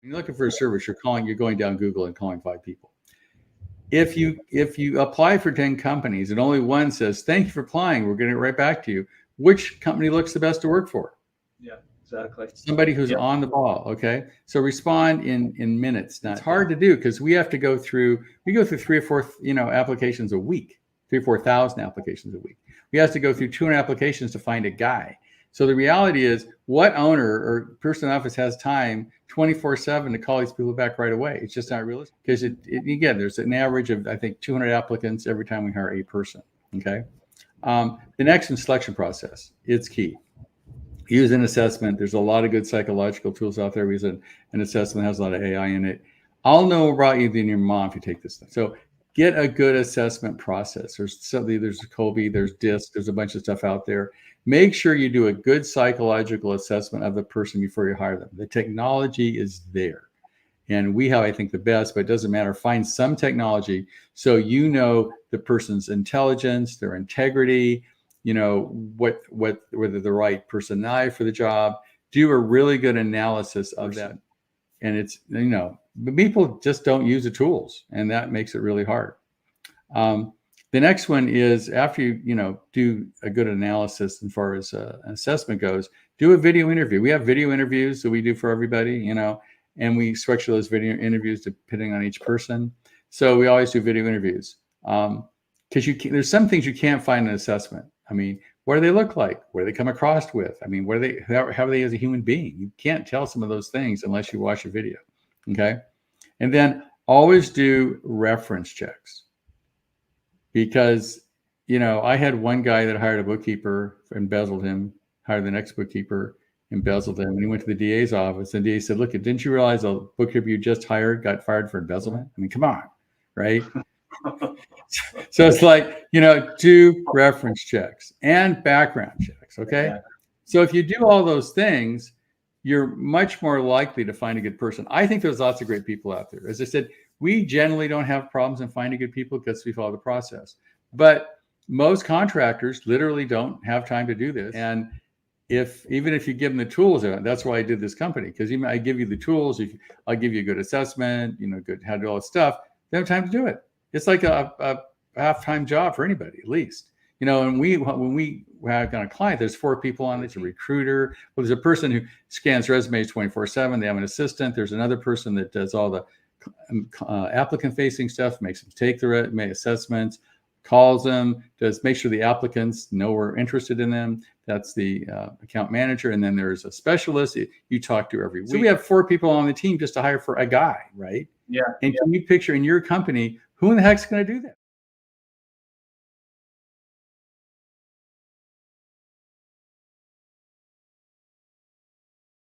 When you're looking for a service, you're going down Google and calling 5 people. If you apply for 10 companies and only one says, "Thank you for applying, we're getting it right back to you," which company looks the best to work for? Yeah, exactly. Somebody who's on the ball. Okay. So respond in minutes. Now, it's hard to do because we go through 3 or 4, applications a week, 3 or 4,000 applications a week. We have to go through 200 applications to find a guy. So the reality is, what owner or person in office has time 24/7 to call these people back right away? It's just not realistic, because again, there's an average of, I think, 200 applicants every time we hire a person. Okay. The next one, selection process. It's key. Use an assessment. There's a lot of good psychological tools out there. We use an assessment that has a lot of AI in it. I'll know about you than your mom if you take this thing. So get a good assessment process. There's Colby, there's DISC, there's a bunch of stuff out there. Make sure you do a good psychological assessment of the person before you hire them. The technology is there. And we have, I think, the best, but it doesn't matter. Find some technology so you know the person's intelligence, their integrity, whether the right personality for the job. Do a really good analysis of that. And it's, people just don't use the tools, and that makes it really hard. The next one is, after you do a good analysis as far as an assessment goes, do a video interview. We have video interviews that we do for everybody, and we structure those video interviews depending on each person. So we always do video interviews, because there's some things you can't find in an assessment. I mean, what do they look like? What do they come across with? I mean, how are they as a human being? You can't tell some of those things unless you watch a video. Okay. And then always do reference checks, because, I had one guy that hired a bookkeeper, embezzled him, hired the next bookkeeper, embezzled him. And he went to the DA's office, and the DA said, "Look, didn't you realize a bookkeeper you just hired got fired for embezzlement?" I mean, come on. Right. So it's like, do reference checks and background checks. Okay. Yeah. So if you do all those things, you're much more likely to find a good person. I think there's lots of great people out there. As I said, we generally don't have problems in finding good people because we follow the process. But most contractors literally don't have time to do this. And even if you give them the tools, that's why I did this company, because even I give you the tools, I'll give you a good assessment, good how to do all this stuff. They don't have time to do it. It's like a half-time job for anybody, at least. And when we have got a client, there's 4 people on it. It's a recruiter. Well, there's a person who scans resumes 24/7. They have an assistant. There's another person that does all the applicant-facing stuff, makes them take the assessments, calls them, make sure the applicants know we're interested in them. That's the account manager. And then there's a specialist you talk to every week. So we have 4 people on the team just to hire for a guy, right? Yeah. And can you picture in your company, who in the heck's going to do that?